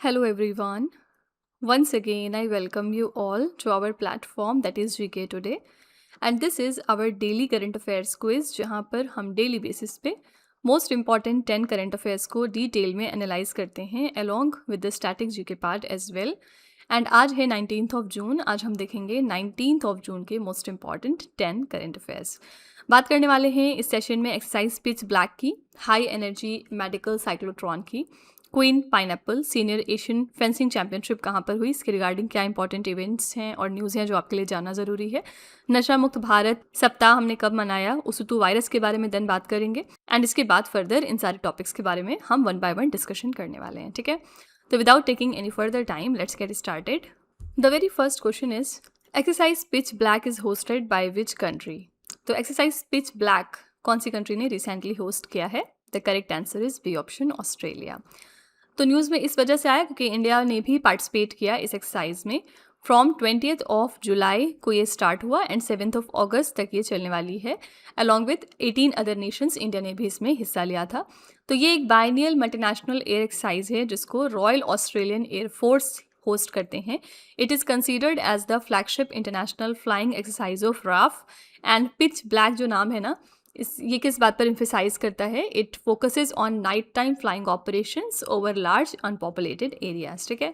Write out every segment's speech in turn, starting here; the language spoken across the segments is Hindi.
Hello everyone. Once again, I welcome you all to our platform that is GK Today. And this is our daily current affairs quiz जहाँ पर हम डेली बेसिस पे मोस्ट इम्पॉर्टेंट 10 करंट अफेयर्स को डिटेल में एनालाइज करते हैं along with the static GK part as well. And आज है 19th ऑफ जून. आज हम देखेंगे 19th ऑफ जून के मोस्ट इम्पॉर्टेंट 10 करंट अफेयर्स. बात करने वाले हैं इस सेशन में एक्सरसाइज पिच ब्लैक की, हाई एनर्जी मेडिकल साइक्लोट्रॉन की, queen pineapple senior Asian fencing championship कहाँ पर हुई, इसके रिगार्डिंग क्या इंपॉर्टेंट इवेंट्स हैं और न्यूज़ हैं जो आपके लिए जानना ज़रूरी है. नशा मुक्त भारत सप्ताह हमने कब मनाया, उसुतु वायरस के बारे में देन बात करेंगे. एंड इसके बाद फर्दर इन सारे टॉपिक्स के बारे में हम वन बाय वन डिस्कशन करने वाले हैं. ठीक है, तो without taking any further time let's get started. The very first question is exercise pitch black is hosted by which country. तो एक्सरसाइज पिच ब्लैक कौन सी कंट्री ने रिसेंटली होस्ट किया है? The correct answer is B option, Australia. तो न्यूज़ में इस वजह से आया क्योंकि इंडिया ने भी पार्टिसिपेट किया इस एक्सरसाइज में. फ्रॉम 20th ऑफ जुलाई को ये स्टार्ट हुआ एंड 7th ऑफ अगस्त तक ये चलने वाली है. Along with 18 other Nations India ने भी इसमें हिस्सा लिया था. तो ये एक बाइनियल मल्टीनेशनल एयर एक्सरसाइज है जिसको royal Australian air force host करते हैं. It is considered as the flagship international flying exercise of RAF. And pitch black जो नाम है ना, ये किस बात पर एम्फेसाइज करता है? It focuses on night time flying operations over large unpopulated areas. ठीक है,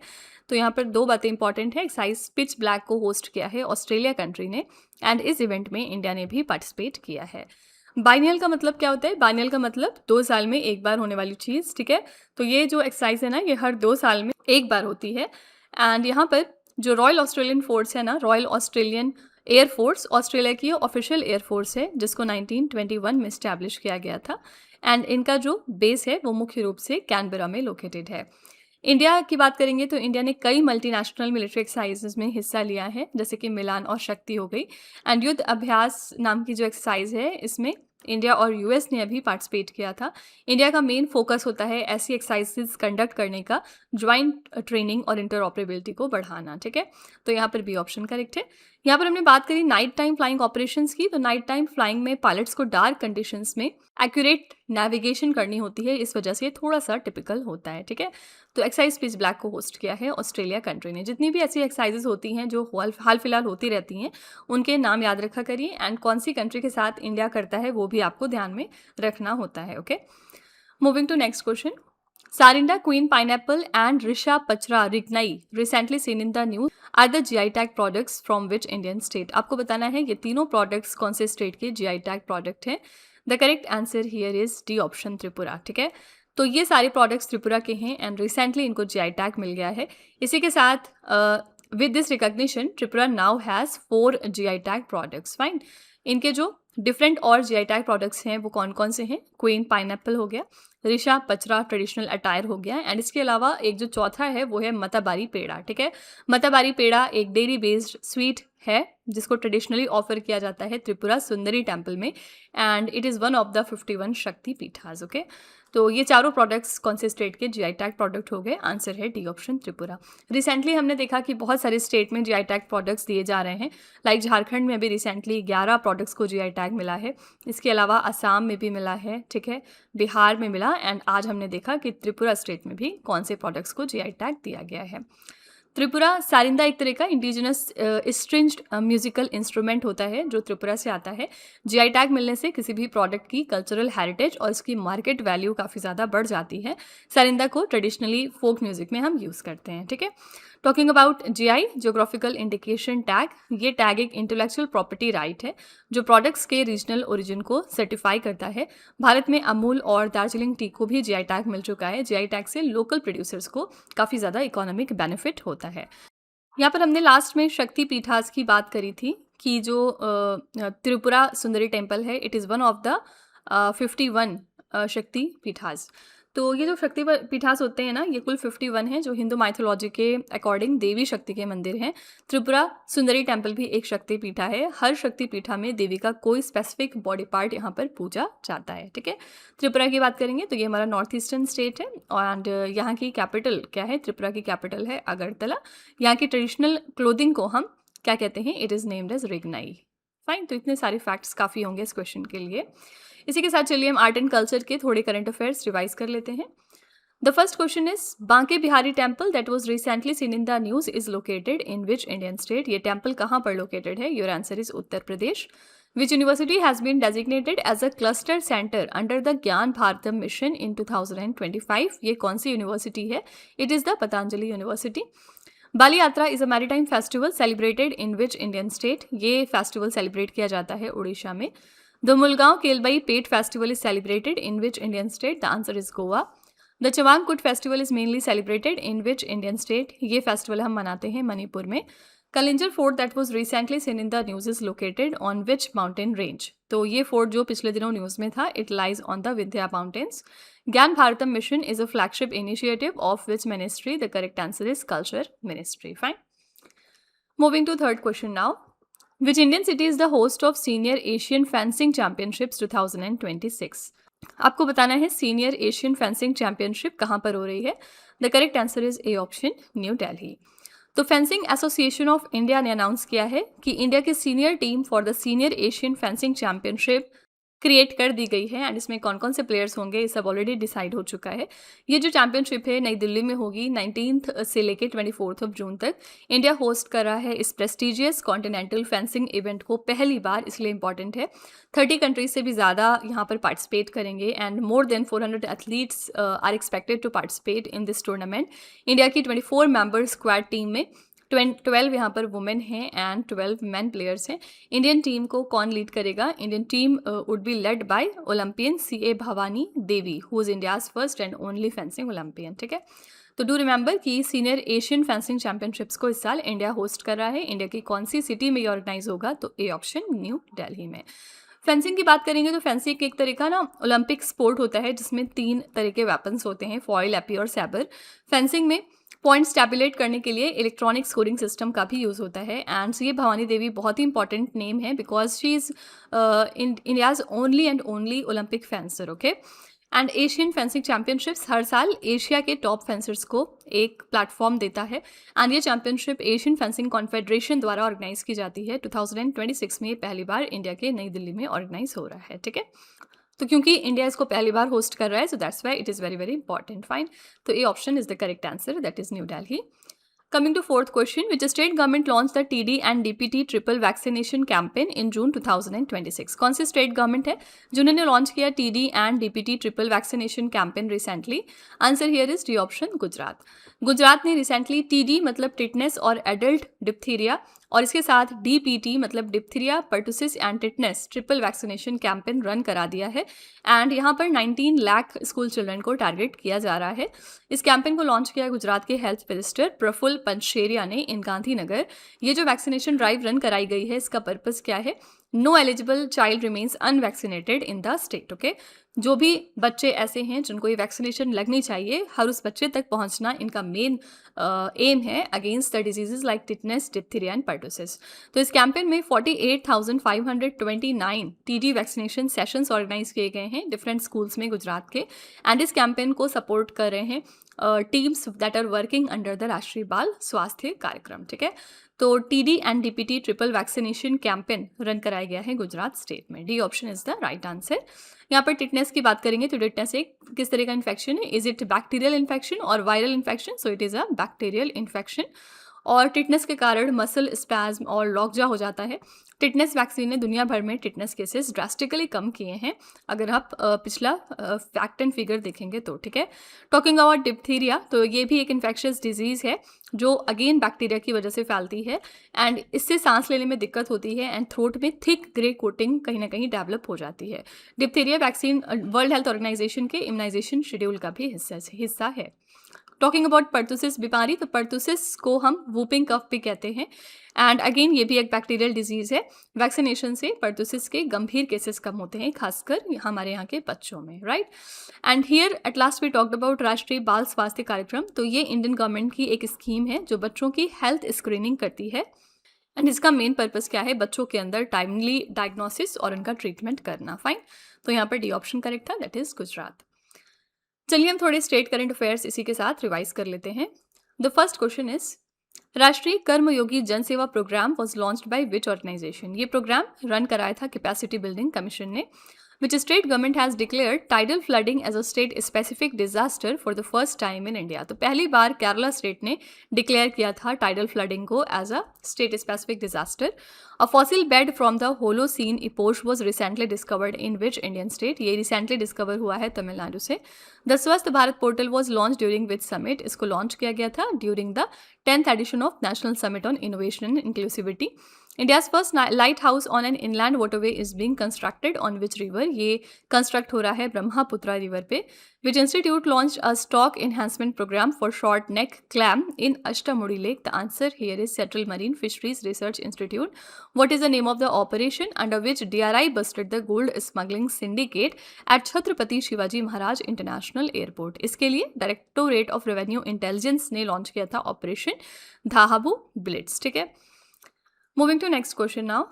तो यहाँ पर दो बातें इंपॉर्टेंट है. एक्सरसाइज पिच ब्लैक को होस्ट किया है ऑस्ट्रेलिया कंट्री ने एंड इस इवेंट में इंडिया ने भी पार्टिसिपेट किया है. बाइनियल का मतलब क्या होता है? बाइनियल का मतलब 2 साल में एक बार होने वाली चीज़. ठीक है, तो ये जो एक्सरसाइज है ना, ये हर 2 साल में एक बार होती है. एंड यहाँ पर जो रॉयल ऑस्ट्रेलियन फोर्स है ना, royal Australian air force Australia की ऑफिशियल एयर फोर्स है जिसको 1921 में इस्टेब्लिश किया गया था. एंड इनका जो बेस है वो मुख्य रूप से कैनबरा में लोकेटेड है. इंडिया की बात करेंगे तो इंडिया ने कई मल्टीनेशनल मिलिट्री एक्सरसाइजेज में हिस्सा लिया है, जैसे कि मिलान और शक्ति हो गई. एंड युद्ध अभ्यास नाम की जो एक्सरसाइज है इसमें इंडिया और यूएस ने अभी पार्टिसिपेट किया था. इंडिया का मेन फोकस होता है ऐसी एक्सरसाइजेज कंडक्ट करने का, ज्वाइंट ट्रेनिंग और इंटरऑपरेबिलिटी को बढ़ाना. ठीक है, तो यहाँ पर बी ऑप्शन करेक्ट है. यहाँ पर हमने बात करी नाइट टाइम फ्लाइंग ऑपरेशंस की. तो नाइट टाइम फ्लाइंग में पायलट्स को डार्क कंडीशंस में एक्यूरेट नेविगेशन करनी होती है, इस वजह से थोड़ा सा टिपिकल होता है. ठीक है, तो एक्सरसाइज पिच ब्लैक को होस्ट किया है ऑस्ट्रेलिया कंट्री ने. जितनी भी ऐसी एक्सरसाइजेज होती हैं जो हाल फिलहाल होती रहती हैं उनके नाम याद रखा करिए. एंड कौन सी कंट्री के साथ इंडिया करता है वो भी आपको ध्यान में रखना होता है. Okay, moving to next question. Sarinda, Queen Pineapple and Risha Pachra Rignai recently seen in the news are the GI tag products from which Indian state? आपको बताना है ये तीनों प्रोडक्ट्स कौन से स्टेट के GI टैग प्रोडक्ट हैं. The correct answer here is D option, Tripura. ठीक है, तो ये सारे प्रोडक्ट्स त्रिपुरा के हैं एंड रिसेंटली इनको GI टैग मिल गया है. इसी के साथ with this recognition Tripura now has 4 GI tag products. Fine, इनके जो डिफरेंट और GI टैग प्रोडक्ट्स हैं वो कौन कौन से हैं? क्वीन पाइनएप्पल हो गया, ऋषा पचरा ट्रेडिशनल अटायर हो गया, एंड इसके अलावा एक जो चौथा है वो है मताबारी पेड़ा. ठीक है, मताबारी पेड़ा एक डेयरी बेस्ड स्वीट है जिसको ट्रेडिशनली ऑफर किया जाता है त्रिपुरा सुंदरी टेम्पल में and it is one of the 51 शक्ति पीठास. ओके, तो ये चारों प्रोडक्ट्स कौन से स्टेट के GI टैग प्रोडक्ट हो गए? आंसर है डी ऑप्शन, त्रिपुरा. रिसेंटली हमने देखा कि बहुत सारे स्टेट में GI टैग प्रोडक्ट्स दिए जा रहे हैं. लाइक झारखंड में अभी रिसेंटली 11 प्रोडक्ट्स को GI टैग मिला है. इसके अलावा असम में भी मिला है. ठीक है, बिहार में मिला एंड आज हमने देखा कि त्रिपुरा स्टेट में भी कौन से प्रोडक्ट्स को GI टैग दिया गया है. त्रिपुरा सारिंदा एक तरह का इंडिजिनस स्ट्रिंज्ड म्यूजिकल इंस्ट्रूमेंट होता है जो त्रिपुरा से आता है. GI टैग मिलने से किसी भी प्रोडक्ट की कल्चरल हेरिटेज और इसकी मार्केट वैल्यू काफ़ी ज़्यादा बढ़ जाती है. सारिंदा को ट्रेडिशनली फोक म्यूजिक में हम यूज़ करते हैं. ठीक है, talking about GI geographical indication tag, ये टैग एक इंटेलेक्चुअल प्रॉपर्टी राइट है जो प्रोडक्ट्स के रीजनल ओरिजिन को सर्टिफाई करता है. भारत में अमूल और दार्जिलिंग टी को भी GI टैग मिल चुका है. GI टैग से लोकल प्रोड्यूसर्स को काफ़ी ज़्यादा इकोनॉमिक बेनिफिट होता है. यहाँ पर हमने लास्ट में शक्ति पीठास की बात करी थी कि जो त्रिपुरा सुंदरी टेम्पल है it is one of the 51 शक्ति पीठास. तो ये जो शक्ति पीठास होते हैं ना, ये कुल 51 हैं जो हिंदू माइथोलॉजी के अकॉर्डिंग देवी शक्ति के मंदिर हैं. त्रिपुरा सुंदरी टेम्पल भी एक शक्ति पीठा है. हर शक्ति पीठा में देवी का कोई स्पेसिफिक बॉडी पार्ट यहाँ पर पूजा जाता है. ठीक है, त्रिपुरा की बात करेंगे तो ये हमारा नॉर्थ ईस्टर्न स्टेट है एंड यहाँ की कैपिटल क्या है? त्रिपुरा की कैपिटल है अगरतला. यहाँ की ट्रेडिशनल क्लोथिंग को हम क्या कहते हैं? It is named as Rignai. Fine, तो इतने सारे फैक्ट्स काफ़ी होंगे इस क्वेश्चन के लिए. इसी के साथ चलिए हम आर्ट एंड कल्चर के थोड़े करंट अफेयर्स रिवाइज कर लेते हैं. The first question is Banke Bihari temple that was recently seen in the news is located in which Indian state? ये temple कहाँ पर located है? Your answer is Uttar Pradesh. Which university has been designated as a cluster center under the Gyan Bharatam mission in 2025? ये कौन सी university है? It is the Patanjali University. Bali Yatra is a maritime festival celebrated in which Indian state? ये फेस्टिवल सेलिब्रेट किया जाता है उड़ीसा में. The Mulgaon Kelbai Pet festival is celebrated in which Indian state? The answer is Goa. The Chavang Kut festival is mainly celebrated in which Indian state? ये फेस्टिवल हम मनाते हैं मणिपुर में. Kalinjar fort that was recently seen in the news is located on which mountain range? तो ये फोर्ट जो पिछले दिनों न्यूज में था, it lies on the Vindhya mountains. Gyan Bharatam mission is a flagship initiative of which ministry? The correct answer is Culture Ministry. Fine. Moving to third question now. Which Indian city is the host of Senior Asian Fencing Championships 2026? आपको बताना है सीनियर एशियन फेंसिंग चैंपियनशिप कहाँ पर हो रही है. The correct answer is A option, new Delhi. तो फेंसिंग एसोसिएशन ऑफ इंडिया ने अनाउंस किया है कि इंडिया की senior team for the senior Asian fencing championship create कर दी गई है. एंड इसमें कौन कौन से प्लेयर्स होंगे ये सब ऑलरेडी डिसाइड हो चुका है. ये जो चैंपियनशिप है नई दिल्ली में होगी 19 से लेके 24 जून तक. इंडिया होस्ट कर रहा है इस प्रेस्टिजियस कॉन्टिनेंटल फेंसिंग इवेंट को पहली बार, इसलिए इंपॉर्टेंट है. 30 कंट्रीज से भी ज़्यादा यहाँ पर पार्टिसिपेट करेंगे and more than 400 athletes are expected to participate in this tournament. India की 24 मेंबर स्क्वाड टीम में 12 यहाँ पर वुमेन हैं एंड 12 मैन प्लेयर्स हैं. इंडियन टीम को कौन लीड करेगा? Indian team would be led by Olympian CA Bhavani Devi, who is India's first and only fencing Olympian. ठीक है, तो डू रिमेंबर कि सीनियर एशियन फेंसिंग चैंपियनशिप्स को इस साल इंडिया होस्ट कर रहा है. इंडिया की कौन सी सिटी में ये ऑर्गेनाइज होगा? तो ए ऑप्शन, न्यू दिल्ली में. फेंसिंग की बात करेंगे तो फेंसिंग एक तरह का ना ओलंपिक स्पोर्ट होता है जिसमें 3 तरह के वेपन्स होते हैं, फॉइल, एपी और सैबर. फेंसिंग में पॉइंट्स टैबुलेट करने के लिए इलेक्ट्रॉनिक स्कोरिंग सिस्टम का भी यूज़ होता है. एंड ये भवानी देवी बहुत ही इंपॉर्टेंट नेम है because she is India's only and only Olympic fencer. Okay, and Asian fencing championships हर साल एशिया के टॉप फेंसर्स को एक प्लेटफॉर्म देता है. एंड ये चैंपियनशिप एशियन फेंसिंग कॉन्फेडरेशन द्वारा ऑर्गेनाइज की जाती है. 2026 में पहली बार इंडिया के नई दिल्ली में ऑर्गेनाइज हो रहा है. ठीक है, तो क्योंकि इंडिया इसको पहली बार होस्ट कर रहा है so that's why it is very very important. Fine, तो A option is the correct answer, that is New Delhi. Coming to fourth question, which state government launched the TD and DPT triple vaccination campaign in June 2026? कौन सी स्टेट गवर्नमेंट है जिन्होंने लॉन्च किया TD and DPT triple vaccination campaign recently? Answer here is D option, Gujarat. Gujarat ने रिसेंटली TD मतलब टिटनेस और एडल्ट डिप्थीरिया और इसके साथ DPT मतलब diphtheria, pertussis and tetanus triple vaccination campaign run करा दिया है. एंड यहाँ पर 19 लाख स्कूल चिल्ड्रन को टारगेट किया जा रहा है. इस कैंपेन को लॉन्च किया गुजरात के हेल्थ मिनिस्टर प्रफुल्ल पंचेरिया ने इन गांधीनगर. ये जो वैक्सीनेशन ड्राइव रन कराई गई है इसका पर्पस क्या है? No eligible child remains unvaccinated in the state. Okay, जो भी बच्चे ऐसे हैं जिनको ये वैक्सीनेशन लगनी चाहिए, हर उस बच्चे तक पहुंचना इनका मेन एम है against the diseases like tetanus, diphtheria and pertussis. तो इस कैंपेन में 48,529 TD वैक्सीनेशन सेशंस ऑर्गेनाइज किए गए हैं डिफरेंट स्कूल्स में गुजरात के. एंड इस कैंपेन को सपोर्ट कर रहे हैं teams that are working under the Rashtriya Bal Swasthya Karyakram. ठीक है, तो TD and DPT triple vaccination campaign run कराया गया है गुजरात स्टेट में. D option is the right answer. यहाँ पर टिटनेस की बात करेंगे तो टिटनेस एक किस तरह का इन्फेक्शन है? इज इट बैक्टीरियल इन्फेक्शन और viral infection? So it is a bacterial infection. और टिटनेस के कारण मसल स्पैज्म और लॉकजा हो जाता है. टिटनेस वैक्सीन ने दुनिया भर में टिटनेस केसेस ड्रास्टिकली कम किए हैं अगर आप पिछला फैक्ट एंड फिगर देखेंगे तो. ठीक है, टॉकिंग अबाउट डिप्थीरिया, तो ये भी एक इन्फेक्शियस डिजीज़ है जो अगेन बैक्टीरिया की वजह से फैलती है एंड इससे सांस लेने में दिक्कत होती है एंड थ्रोट में थिक ग्रे कोटिंग कहीं ना कहीं डेवलप हो जाती है. Diphtheria vaccine world health organization के इम्यूनाइजेशन शेड्यूल का भी हिस्सा है. टॉकिंग अबाउट पर्टुसिस बीमारी, तो पर्टुसिस को हम वूपिंग कफ भी कहते हैं एंड अगेन ये भी एक बैक्टीरियल डिजीज़ है. वैक्सीनेशन से पर्टुसिस के गंभीर केसेस कम होते हैं खासकर हमारे यहाँ के बच्चों में. Right, and here at last we talked about Rashtriya Bal Swasthya कार्यक्रम. तो ये इंडियन गवर्नमेंट की एक स्कीम है जो बच्चों की हेल्थ स्क्रीनिंग करती है एंड इसका मेन पर्पस क्या है? बच्चों के अंदर टाइमली डायग्नोसिस और उनका ट्रीटमेंट करना. फाइन, तो यहाँ पर डी ऑप्शन करेक्ट था, दैट इज गुजरात. चलिए हम थोड़े स्टेट करंट अफेयर्स इसी के साथ रिवाइज कर लेते हैं. द फर्स्ट क्वेश्चन इज राष्ट्रीय Karmayogi Jan Seva program was launched by which organization? ये प्रोग्राम रन कराया था कैपेसिटी बिल्डिंग कमीशन ने. Which state government has declared tidal flooding as a state specific disaster for the first time in India? तो पहली बार केरला स्टेट ने डिक्लेयर किया था टाइडल फ्लडिंग को as a state specific disaster. A fossil bed from the Holocene epoch was recently discovered in which Indian state? ये रिसेंटली डिस्कवर हुआ है तमिलनाडु से. The Swasth Bharat portal was launch during which summit? इसको लॉन्च किया गया था during the 10th edition of national summit on innovation and inclusivity. India's first lighthouse on an inland waterway is being constructed on which river? ये कंस्ट्रक्ट हो रहा है ब्रह्मपुत्रा रिवर पे. Which institute launch a stock enhancement programme for short neck clam in अष्टामुड़ी lake? The answer here is central marine fisheries research institute. What is the name of the operation under which DRI busted the gold smuggling syndicate at Chhatrapati Shivaji Maharaj international airport? इसके लिए डायरेक्टोरेट ऑफ रेवेन्यू इंटेलिजेंस ने लॉन्च किया था ऑपरेशन धाहाबू ब्लिट्स. ठीक है, moving to next question now.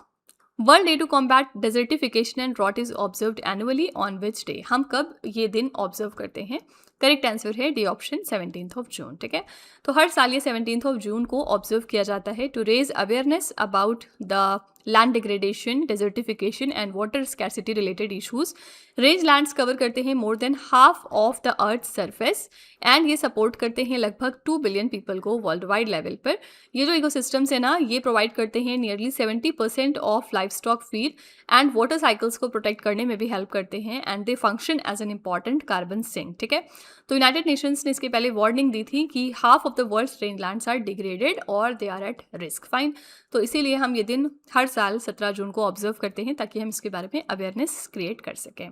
World day to combat desertification and drought is observed annually on which day? हम कब ये दिन ऑब्जर्व करते हैं? करेक्ट आंसर है D option 17th of June. ठीक है, तो हर साल ये 17th ऑफ जून को ऑब्जर्व किया जाता है to raise awareness about the land degradation, desertification and water scarcity related issues. Rangelands cover करते हैं more than half of the earth surface and ये सपोर्ट करते हैं लगभग 2 बिलियन पीपल को वर्ल्ड वाइड लेवल पर. ये जो इकोसिस्टम्स है ना, ये प्रोवाइड करते हैं nearly 70% of livestock feed and water cycles को प्रोटेक्ट करने में भी हेल्प करते हैं and they function as an important carbon sink. ठीक है, तो यूनाइटेड नेशंस ने इसके पहले वार्निंग दी थी कि half of the world's rangelands are degraded और they are at risk. Fine, तो इसीलिए हम ये दिन हर साल 17 जून को ऑब्जर्व करते हैं ताकि हम इसके बारे में अवेयरनेस क्रिएट कर सकें.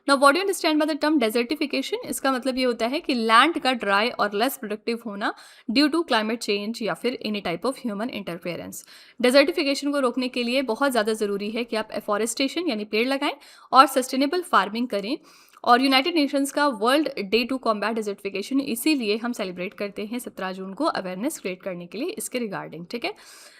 Now what do you understand by the term desertification? इसका मतलब ये होता है कि लैंड का ड्राई और लेस प्रोडक्टिव होना ड्यू टू क्लाइमेट चेंज या फिर any type of human interference. Desertification को रोकने के लिए बहुत ज़्यादा ज़रूरी है कि आप एफॉरेस्टेशन यानी पेड़ लगाएं और सस्टेनेबल फार्मिंग करें. और यूनाइटेड नेशंस का world day to combat desertification इसीलिए हम सेलिब्रेट करते हैं 17 जून को अवेयरनेस क्रिएट करने के लिए इसके रिगार्डिंग. ठीक है,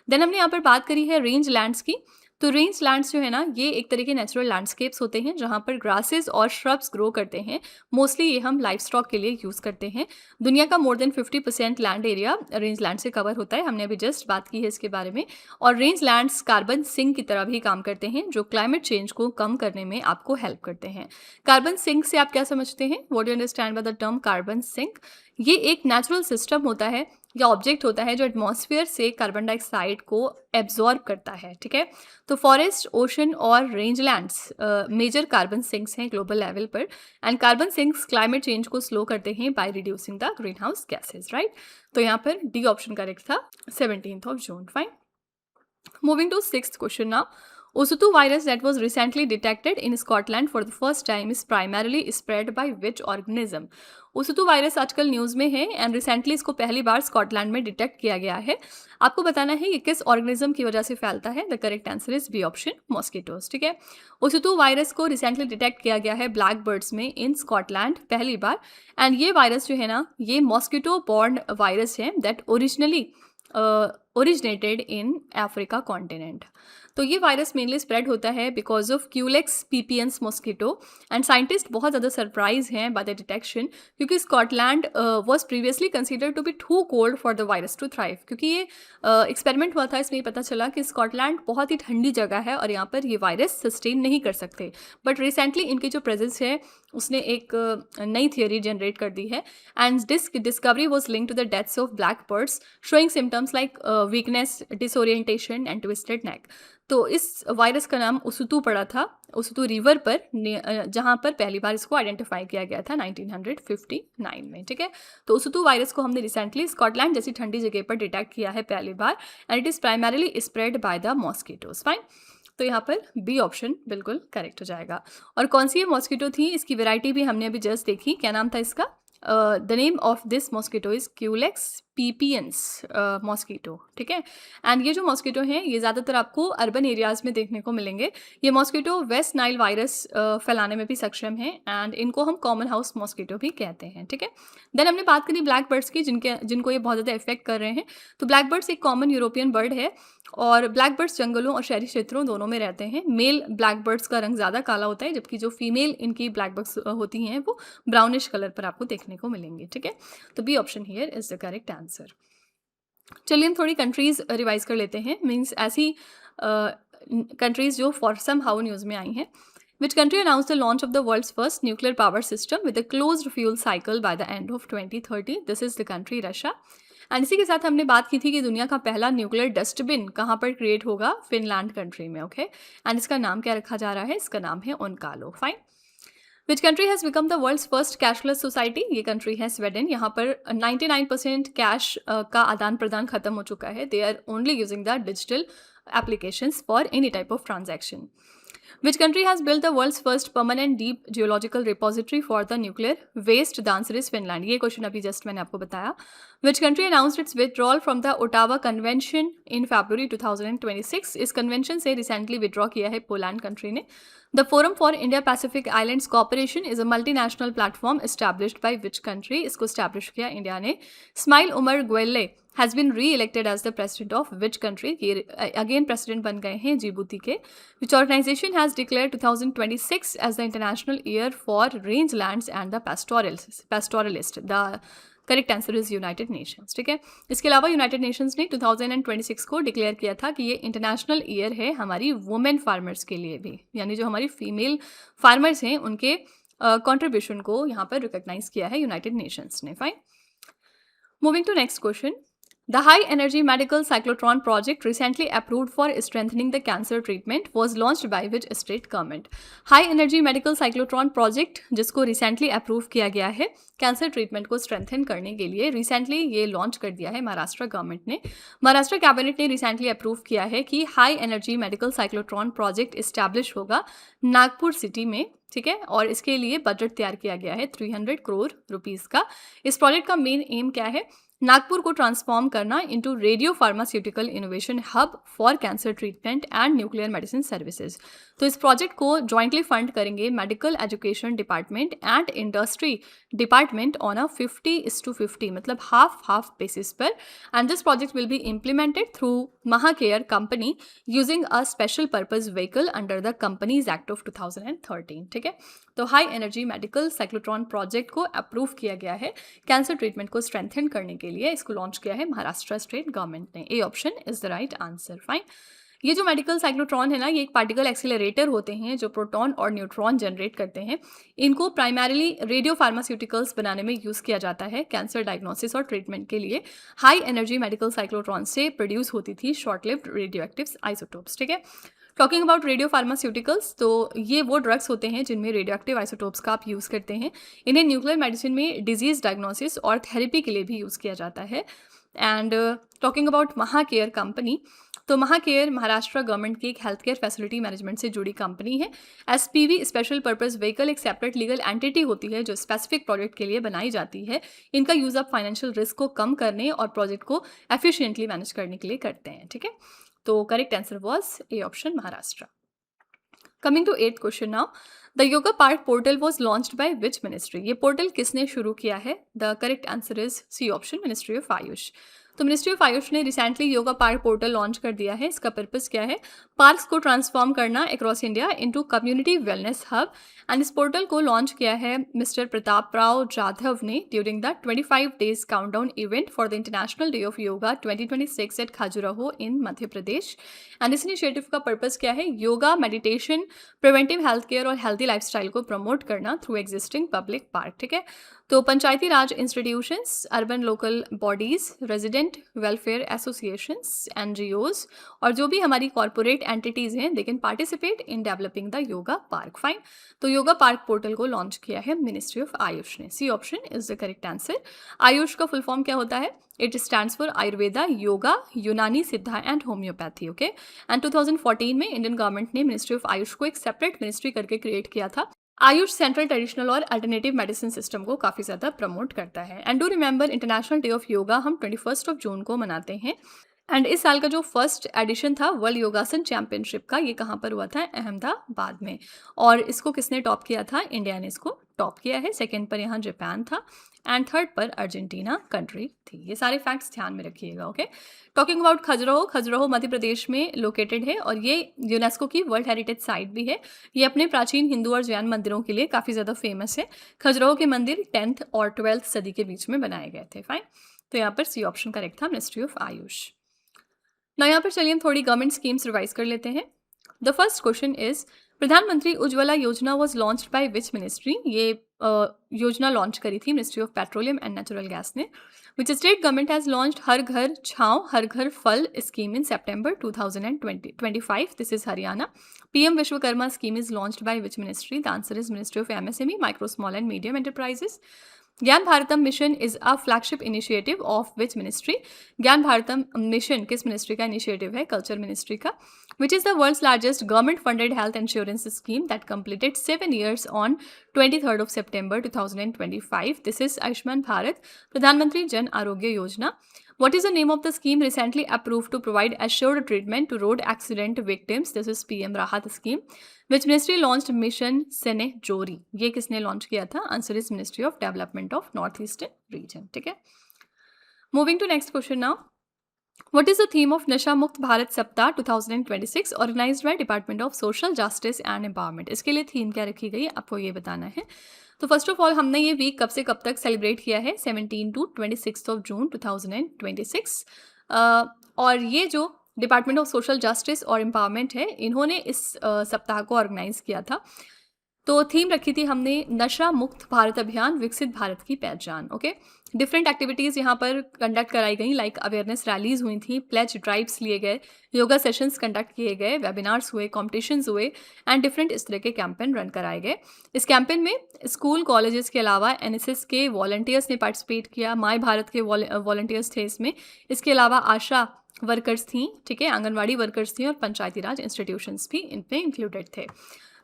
देन हमने यहाँ पर बात करी है रेंज लैंड्स की. तो रेंज लैंड्स जो है ना, ये एक तरह के नेचुरल लैंडस्केप्स होते हैं जहाँ पर ग्रासेस और श्रब्स ग्रो करते हैं. मोस्टली ये हम लाइफ स्टॉक के लिए यूज़ करते हैं. दुनिया का more than 50% land area range land से कवर होता है. हमने अभी जस्ट बात की है इसके बारे में. और रेंज लैंड्स कार्बन सिंक की तरह भी काम करते हैं जो क्लाइमेट चेंज को कम करने में आपको हेल्प करते हैं. कार्बन सिंक से आप क्या समझते हैं? What do you understand by the term carbon sink? ये एक नेचुरल सिस्टम होता है या ऑब्जेक्ट होता है जो एटमॉस्फेयर से कार्बन डाइऑक्साइड को एब्जॉर्ब करता है. ठीक है, तो फॉरेस्ट, ओशन और rangelands major carbon sinks हैं ग्लोबल लेवल पर and carbon sinks climate change को स्लो करते हैं by reducing the greenhouse gases. Right, तो यहाँ पर डी ऑप्शन करेक्ट था 17th of June. Fine, moving to 6th question now. Osutu virus that was recently detected in Scotland for the first time is primarily spread by which organism? Usutu virus आजकल न्यूज़ में है एंड रिसेंटली इसको पहली बार स्कॉटलैंड में डिटेक्ट किया गया है. आपको बताना है ये किस ऑर्गेनिज्म की वजह से फैलता है. The correct answer is B option, mosquitoes. ठीक है, ओसुतु वायरस को रिसेंटली डिटेक्ट किया गया है ब्लैक बर्ड्स में इन स्कॉटलैंड पहली बार एंड ये वायरस जो है ना, ये मॉस्किटो बॉर्न वायरस है that originally originated in Africa continent. तो ये वायरस मेनली स्प्रेड होता है because of Culex pipiens mosquito and scientist बहुत ज़्यादा सरप्राइज हैं बाय द डिटेक्शन क्योंकि Scotland was previously consider to be too cold for the virus to thrive. क्योंकि ये एक्सपेरिमेंट हुआ था, इसमें ये पता चला कि स्कॉटलैंड बहुत ही ठंडी जगह है और यहाँ पर ये वायरस सस्टेन नहीं कर सकते. बट रिसेंटली इनकी जो प्रेजेंस है उसने एक नई थियोरी जनरेट कर दी है and this discovery was link to the deaths of black birds showing symptoms like weakness, disorientation and twisted neck. तो इस वायरस का नाम ओसुतु पड़ा था ओसुतु रिवर पर जहाँ पर पहली बार इसको आइडेंटिफाई किया गया था 1959 में. ठीक है, तो ओसुतु वायरस को हमने रिसेंटली स्कॉटलैंड जैसी ठंडी जगह पर डिटेक्ट किया है पहली बार and it is primarily spread by the mosquitoes. Fine, तो यहाँ पर बी ऑप्शन बिल्कुल करेक्ट हो जाएगा. और कौन सी ये मॉस्किटो थी, इसकी वेराइटी भी हमने अभी जस्ट देखी. क्या नाम था इसका? The name of this mosquito is Culex pipiens mosquito. ठीक है, एंड ये जो मॉस्किटो हैं ये ज़्यादातर आपको अर्बन एरियाज़ में देखने को मिलेंगे. ये मॉस्किटो वेस्ट नाइल वायरस फैलाने में भी सक्षम है एंड इनको हम कॉमन हाउस मॉस्किटो भी कहते हैं. ठीक है, देन हमने बात करी ब्लैक बर्ड्स की जिनको ये बहुत ज़्यादा इफेक्ट कर रहे हैं. तो ब्लैक बर्ड्स एक कॉमन यूरोपियन बर्ड है और ब्लैक बर्ड्स जंगलों और शहरी क्षेत्रों दोनों में रहते हैं. मेल ब्लैक बर्ड्स का रंग ज़्यादा काला होता है जबकि जो फीमेल इनकी ब्लैक बर्ड्स होती हैं वो ब्राउनिश कलर पर आपको देखने को मिलेंगे. ठीक है, तो B option here is the correct answer. चलिए हम थोड़ी कंट्रीज़ रिवाइज कर लेते हैं. मीन्स ऐसी कंट्रीज़ जो फॉर सम हाउ न्यूज़ में आई हैं. Which country announced the launch of the world's first nuclear power system with a closed fuel cycle by the end of 2030? This is the country Russia. And इसी के साथ हमने बात की थी कि दुनिया का पहला न्यूक्लियर डस्टबिन कहाँ पर क्रिएट होगा, फिनलैंड कंट्री में. ओके, एंड इसका नाम क्या रखा जा रहा है? इसका नाम है Onkalo. Fine. Which country has become the world's first cashless society? ये कंट्री है स्वीडन. यहाँ पर 99% कैश का आदान प्रदान खत्म हो चुका है. They are only using the digital applications for any type of transaction. Which country has built the world's first permanent deep geological repository for the nuclear waste? The answer is Finland. ये क्वेश्चन अभी जस्ट मैंने आपको बताया. Which country announced its withdrawal from the Ottawa Convention in February 2026? इस कन्वेंशन से रिसेंटली विड्रॉ किया है पोलैंड कंट्री ने. The Forum for Indo-Pacific Islands Cooperation is a multinational platform established by which country? इसको establish किया इंडिया ने. Ismail Omar Guelleh has been re-elected as the president of which country? ये again president बन गए हैं जिबूती के. Which organization has declared 2026 as the International Year for Rangelands and the Pastoralist? The correct answer is United Nations. ठीक है, इसके अलावा यूनाइटेड नेशंस ने 2026 को डिक्लेयर किया था कि ये इंटरनेशनल ईयर है हमारी वुमेन फार्मर्स के लिए भी, यानी जो हमारी फीमेल फार्मर्स हैं उनके कंट्रीब्यूशन को यहाँ पर रिकॉग्नाइज किया है यूनाइटेड नेशंस ने. Fine. Moving to next question. The High Energy Medical Cyclotron project recently approved for strengthening the cancer treatment was launched by which state government? High Energy Medical Cyclotron project जिसको recently approve किया गया है कैंसर ट्रीटमेंट को स्ट्रेंथन करने के लिए, रिसेंटली ये लॉन्च कर दिया है महाराष्ट्र गवर्नमेंट ने. महाराष्ट्र कैबिनेट ने रिसेंटली अप्रूव किया है कि high energy medical cyclotron project establish होगा नागपुर सिटी में. ठीक है, और इसके लिए बजट तैयार किया गया है 300 करोड़ रुपीस का. इस प्रोजेक्ट का मेन एम क्या है? नागपुर को ट्रांसफॉर्म करना into radio pharmaceutical innovation hub for cancer treatment and nuclear medicine services. तो इस प्रोजेक्ट को जॉइंटली फंड करेंगे medical education department and industry department on a 50:50, मतलब हाफ बेसिस पर. And this project will be implemented through MahaCare company using a special purpose vehicle under the companies act of 2013. ठीक है, तो high energy medical cyclotron project को अप्रूव किया गया है कैंसर ट्रीटमेंट को स्ट्रेंथन करने के लिए. इसको लॉन्च किया है महाराष्ट्र स्टेट गवर्नमेंट ने. ए option is the right answer. Fine. ये जो मेडिकल साइक्लोट्रॉन है ना, ये एक पार्टिकल एक्सीलरेटर होते हैं जो प्रोटॉन और न्यूट्रॉन जनरेट करते हैं. इनको प्राइमरीली रेडियो फार्मास्यूटिकल्स बनाने में यूज़ किया जाता है कैंसर डायग्नोसिस और ट्रीटमेंट के लिए. हाई एनर्जी मेडिकल साइक्लोट्रॉन से प्रोड्यूस होती थी short lived radio active isotopes. ठीक है, टॉकिंग अबाउट रेडियो फार्मास्यूटिकल्स, तो ये वो ड्रग्स होते हैं जिनमें रेडियो एक्टिव आइसोटोप्स का आप यूज़ करते हैं. इन्हें न्यूक्लियर मेडिसिन में डिजीज़ डायग्नोसिस और थेरेपी के लिए भी यूज़ किया जाता है. एंड टॉकिंग अबाउट महाकेयर कंपनी, तो महाकेयर महाराष्ट्र गवर्नमेंट की एक हेल्थ केयर फैसिलिटी मैनेजमेंट से जुड़ी कंपनी है. एसपीवी स्पेशल पर्पस व्हीकल एक सेपरेट लीगल एंटिटी होती है जो स्पेसिफिक प्रोजेक्ट के लिए बनाई जाती है. इनका यूज़ आप फाइनेंशियल रिस्क को कम करने और प्रोजेक्ट को एफिशिएंटली मैनेज करने के लिए करते हैं. ठीक है, तो correct answer was A option Maharashtra. Coming to 8th question now. The yoga park portal was launched by which ministry? ये पोर्टल किसने शुरू किया है? The correct answer is C option, ministry of AYUSH. तो मिनिस्ट्री ऑफ आयुष ने recently yoga park portal launch कर दिया है. इसका पर्पस क्या है? पार्क्स को ट्रांसफॉर्म करना across India into community wellness hub. And इस पोर्टल को लॉन्च किया है मिस्टर प्रताप राव जाधव ने during the 25 days countdown event for the international day of yoga 2026 at Khajuraho in Madhya Pradesh. And इस इनिशिएटिव का पर्पस क्या है? Yoga, meditation, preventive health care और हेल्थी लाइफस्टाइल को प्रमोट करना थ्रू एग्जिस्टिंग पब्लिक पार्क. ठीक है, तो Panchayati Raj institutions, urban local bodies, resident welfare associations, NGOs और जो भी हमारी कॉर्पोरेट एंटिटीज़ हैं they can participate in developing the yoga park. Fine. तो योगा पार्क पोर्टल को लॉन्च किया है मिनिस्ट्री ऑफ आयुष ने. C option is the correct answer. AYUSH का फुल फॉर्म क्या होता है? It stands for Ayurveda, yoga, Unani Siddha and homeopathy. Okay, and 2014 में इंडियन गवर्नमेंट ने मिनिस्ट्री ऑफ आयुष को एक सेपरेट मिनिस्ट्री करके क्रिएट किया था. आयुष सेंट्रल ट्रेडिशनल और अल्टरनेटिव मेडिसिन सिस्टम को काफ़ी ज़्यादा प्रमोट करता है. And do remember international day of yoga हम 21 जून को मनाते हैं. एंड इस साल का जो फर्स्ट एडिशन था वर्ल्ड योगासन चैंपियनशिप का, ये कहाँ पर हुआ था? अहमदाबाद में. और इसको किसने टॉप किया था? इंडिया ने इसको टॉप किया है. सेकेंड पर यहाँ जापान था एंड थर्ड पर अर्जेंटीना कंट्री थी. ये सारे फैक्ट्स ध्यान में रखिएगा. Okay, talking about Khajuraho, Khajuraho Madhya Pradesh में लोकेटेड है और ये यूनेस्को की वर्ल्ड हेरिटेज साइट भी है. ये अपने प्राचीन हिंदू और जैन मंदिरों के लिए काफ़ी ज़्यादा फेमस है. खजुराहो के मंदिर 10th और 12th सदी के बीच में बनाए गए थे. फाइन, तो यहाँ पर सी ऑप्शन करेक्ट था, मिनिस्ट्री ऑफ आयुष. ना यहाँ पर चलिए हम थोड़ी गवर्नमेंट स्कीम्स रिवाइज कर लेते हैं. The first question is Pradhan Mantri Ujjwala Yojana was launched by which ministry? ये योजना लॉन्च करी थी ministry of petroleum and natural gas ने. Which state government has launched Har Ghar Chhaon Har Ghar Phal scheme in September 2025? This is Haryana. PM Vishwakarma scheme is launched by which ministry? The answer is Ministry of MSME, Micro, Small and Medium Enterprises. Gyan Bharatam mission is a flagship initiative of which ministry? Gyan Bharatam mission किस मिनिस्ट्री का इनिशिएटिव है? कल्चर मिनिस्ट्री का. Which is the world's largest government funded health insurance scheme that completed 7 years on 23rd of September 2025? This is Ayushman Bharat, Pradhan Mantri Jan Arogya Yojana. What is the name of the scheme recently approved to provide assured treatment to road accident victims? This is PM Rahat scheme. Which ministry launched Mission Sene Jori? ये किसने लॉन्च किया था? Answer is Ministry of Development of Northeastern Region. ठीक है. Moving to next question now. What is the theme of Nasha Mukt Bharat Saptah 2026 organized by Department of Social Justice and Empowerment? इसके लिए थीम क्या रखी गई आपको ये बताना है. तो फर्स्ट ऑफ ऑल हमने ये वीक कब से कब तक सेलिब्रेट किया है? 17 to 26 of June 2026. और ये जो डिपार्टमेंट ऑफ सोशल जस्टिस और एम्पावरमेंट है, इन्होंने इस सप्ताह को ऑर्गेनाइज किया था. तो थीम रखी थी हमने नशा मुक्त भारत अभियान, विकसित भारत की पहचान. ओके. डिफरेंट एक्टिविटीज़ यहाँ पर कंडक्ट कराई गई, लाइक अवेयरनेस रैलीज हुई थी, प्लेज ड्राइव्स लिए गए, योगा सेशंस कंडक्ट किए गए, वेबिनार्स हुए, कॉम्पिटिशन्स हुए एंड डिफरेंट इस तरह के कैंपेन रन कराए गए. इस कैंपेन में स्कूल कॉलेजेस के अलावा NSS के वॉलंटियर्स ने पार्टिसिपेट किया, माय भारत के वॉलंटियर्स थे इसमें. इसके अलावा आशा वर्कर्स थी, ठीक है, आंगनवाड़ी वर्कर्स थी और पंचायती राज इंस्टीट्यूशंस भी इनमें इंक्लूडेड थे.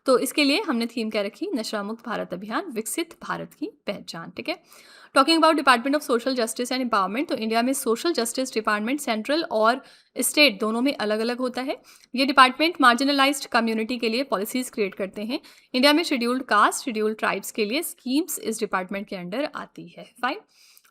तो इसके लिए हमने थीम क्या रखी? नशा मुक्त भारत अभियान, विकसित भारत की पहचान. ठीक है. Talking about department of social justice and empowerment, तो इंडिया में सोशल जस्टिस डिपार्टमेंट सेंट्रल और स्टेट दोनों में अलग अलग होता है. ये डिपार्टमेंट मार्जिनलाइज्ड कम्युनिटी के लिए पॉलिसीज क्रिएट करते हैं. इंडिया में शेड्यूल्ड कास्ट, शेड्यूल्ड ट्राइब्स के लिए स्कीम्स इस डिपार्टमेंट के अंडर आती है. फाइन.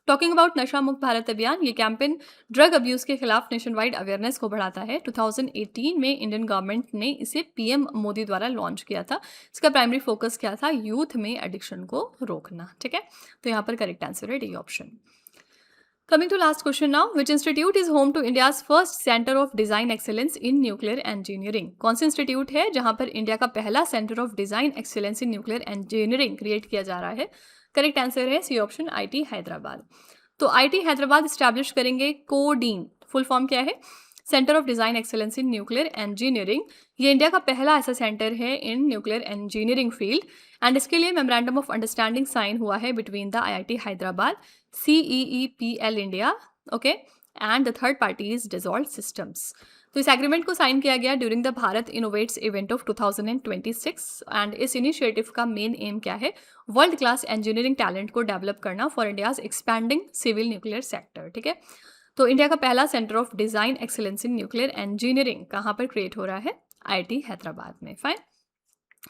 टॉकिंग अबाउट नशा मुक्त भारत अभियान, ये कैंपेन ड्रग अब्यूज़ के खिलाफ नेशन वाइड अवेयरनेस को बढ़ाता है. 2018 में इंडियन गवर्नमेंट ने इसे PM मोदी द्वारा लॉन्च किया था. इसका प्राइमरी फोकस क्या था? यूथ में एडिक्शन को रोकना. ठीक है. तो यहाँ पर करेक्ट आंसर है D option. Coming to last question now. Which institute is home to India's first centre of design excellence in nuclear engineering? कौन सा इंस्टीट्यूट है जहाँ पर इंडिया का पहला centre of design excellence in nuclear engineering create किया जा रहा है? करेक्ट आंसर है सी ऑप्शन, IT हैदराबाद. तो IT हैदराबाद इस्टेब्लिश करेंगे कोडीन. फुल फॉर्म क्या है? Centre of design excellence in nuclear engineering. ये इंडिया का पहला ऐसा सेंटर है in nuclear engineering field and इसके लिए मेमोरेंडम ऑफ अंडरस्टैंडिंग साइन हुआ है between the IIT Hyderabad, CEEPL India, okay, and the third party is Dassault Systemes. तो इस एग्रीमेंट को साइन किया गया during the Bharat innovates event of 2026 and इस इनिशिएटिव का मेन एम क्या है? वर्ल्ड क्लास इंजीनियरिंग टैलेंट को डेवलप करना for India's expanding civil nuclear sector. ठीक है. तो इंडिया का पहला centre of design excellence in nuclear engineering कहाँ पर क्रिएट हो रहा है? IIT हैदराबाद में. फाइन.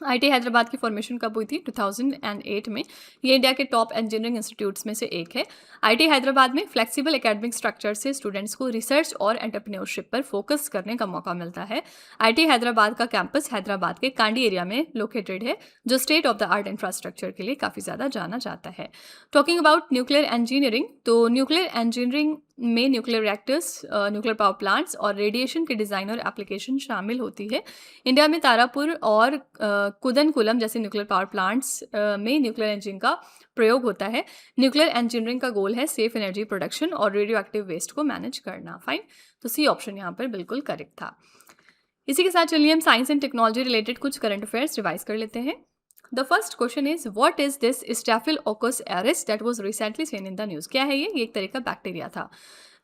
IIT हैदराबाद की फॉर्मेशन कब हुई थी? 2008 में. ये इंडिया के टॉप इंजीनियरिंग इंस्टीट्यूट्स में से एक है. IIT हैदराबाद में फ्लेक्सिबल एकेडमिक स्ट्रक्चर से स्टूडेंट्स को रिसर्च और एंटरप्रेन्योरशिप पर फोकस करने का मौका मिलता है. IIT हैदराबाद का कैंपस हैदराबाद के कांडी एरिया में लोकेटेड है, जो state of the art infrastructure के लिए काफ़ी ज़्यादा जाना जाता है. टॉकिंग अबाउट न्यूक्लियर इंजीनियरिंग, तो न्यूक्लियर इंजीनियरिंग में nuclear reactors, nuclear power plants और रेडिएशन के डिज़ाइन और एप्लीकेशन शामिल होती है. इंडिया में तारापुर और कुदनकुलम जैसे न्यूक्लियर पावर प्लांट्स में न्यूक्लियर इंजन का प्रयोग होता है. न्यूक्लियर इंजीनियरिंग का गोल है सेफ एनर्जी प्रोडक्शन और रेडियो एक्टिव वेस्ट को मैनेज करना. फाइन. तो सी ऑप्शन यहाँ पर बिल्कुल करेक्ट था. इसी के साथ चलिए हम साइंस एंड टेक्नोलॉजी रिलेटेड कुछ करंट अफेयर्स रिवाइज कर लेते हैं. The first question is, what is this Staphylococcus aureus that was recently seen in the news? क्या है ये? एक तरह का बैक्टीरिया था.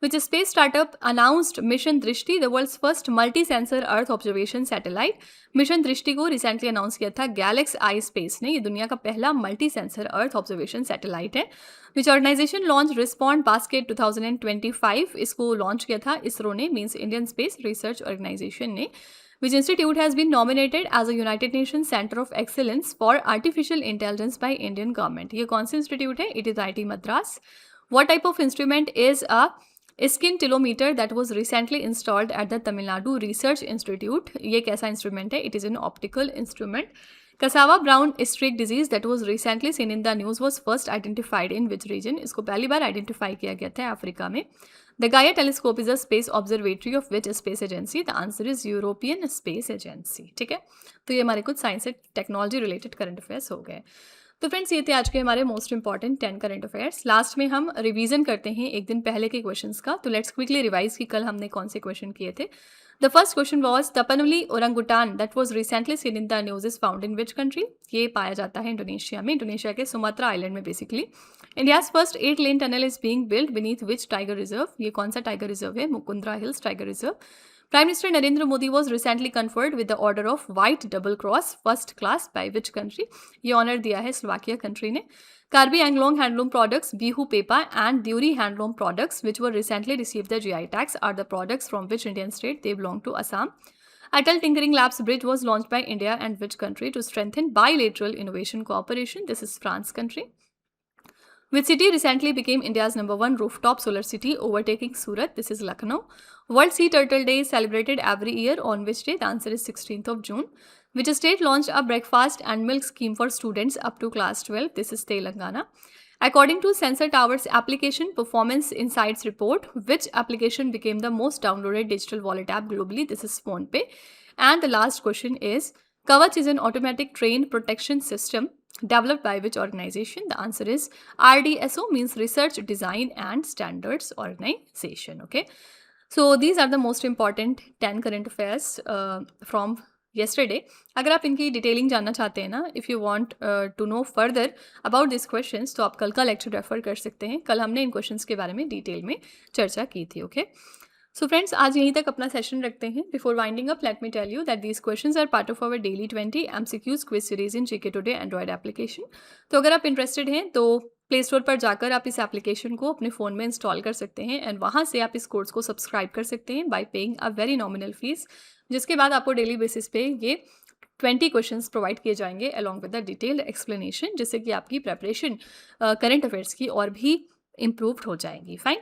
Which space startup announced Mission Drishti, the world's first multi-sensor Earth observation satellite? Mission दृष्टि को रिसेंटली अनाउंस किया था गैलेक्स आई स्पेस ने. ये दुनिया का पहला multi sensor earth observation satellite है. Which organisation launch respond basket 2025? इसको लॉन्च किया था इसरो ने, means Indian space research organisation ने. Which institute has been nominated as a United Nations Center of Excellence for Artificial Intelligence by Indian government? ये कौन सा इंस्टीट्यूट है? It is IIT Madras. What type of instrument is a scintillometer that was recently installed at the Tamil Nadu Research Institute? ये कैसा इंस्ट्रूमेंट है? It is an optical instrument. Cassava brown streak disease that was recently seen in the news was first identified in which region? इसको पहली बार आइडेंटिफाई किया गया था अफ्रीका में. द गाया telescope is a space observatory of which space agency? The answer is European space agency. ठीक है, तो ये हमारे कुछ science and technology related current affairs हो गए। तो फ्रेंड्स ये थे आज के हमारे most important 10 current affairs. Last में हम रिवीजन करते हैं एक दिन पहले के क्वेश्चंस का। तो लेट्स क्विकली रिवाइज कि कल हमने कौन से क्वेश्चन किए थे। The first question was the Panuli orangutan that was recently seen in the news is found in which country? ये पाया जाता है इंडोनेशिया में, इंडोनेशिया के सुमात्रा आइलैंड में basically. India's first 8 lane tunnel is being build beneath which tiger reserve? ये कौन सा टाइगर रिजर्व है? Mukundra hills tiger reserve. Prime Minister Narendra Modi was recently conferred with the Order of White Double Cross First Class by which country? ये ऑनर दिया है स्लोवाकिया कंट्री ने। Karbi Anglong handloom products, Bihu Pepa and Dyuri handloom products which were recently received the GI tags are the products from which Indian state? They belong to Assam. Atal Tinkering Labs Bridge was launched by India and which country to strengthen bilateral innovation cooperation? This is France country. Which city recently became India's #1 rooftop solar city, overtaking Surat? This is Lucknow. World Sea Turtle Day is celebrated every year on which day? The answer is 16th of June. Which state launched a breakfast and milk scheme for students up to class 12? This is Telangana. According to Sensor Tower's application Performance Insights report, which application became the most downloaded digital wallet app globally? This is PhonePe. And the last question is, Kavach is an automatic train protection system developed by which organization? The answer is RDSO, means Research Design and Standards Organization. Okay, so these are the most important 10 current affairs from yesterday. अगर आप इनकी डिटेलिंग जानना चाहते हैं ना, if you want to know further about this questions, तो आप कल का लेक्चर रेफर कर सकते हैं। कल हमने इन क्वेश्चंस के बारे में डिटेल में चर्चा की थी। ओके, सो फ्रेंड्स आज यहीं तक अपना सेशन रखते हैं। Before winding up let me tell you that these questions are part of our daily 20 MCQs quiz series in GK today android application. तो अगर आप इंटरेस्टेड हैं तो प्ले स्टोर पर जाकर आप इस एप्लीकेशन को अपने फ़ोन में इंस्टॉल कर सकते हैं एंड वहाँ से आप इस कोर्स को सब्सक्राइब कर सकते हैं bye paying a very nominal fees, जिसके बाद आपको डेली बेसिस पे ये 20 क्वेश्चंस प्रोवाइड किए जाएंगे along with the detailed explanation, जिससे कि आपकी प्रेपरेशन करंट अफेयर्स की और भी इम्प्रूव्ड हो जाएगी। फाइन,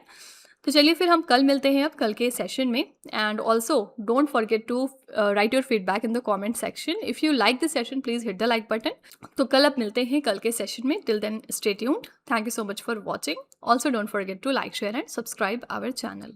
तो चलिए फिर हम कल मिलते हैं अब कल के सेशन में। And also don't forget to write your feedback in the comment section. If you like this session please hit the like button. तो कल अब मिलते हैं कल के सेशन में। Till then stay tuned. Thank you so much for watching. Also don't forget to like, share and subscribe our channel.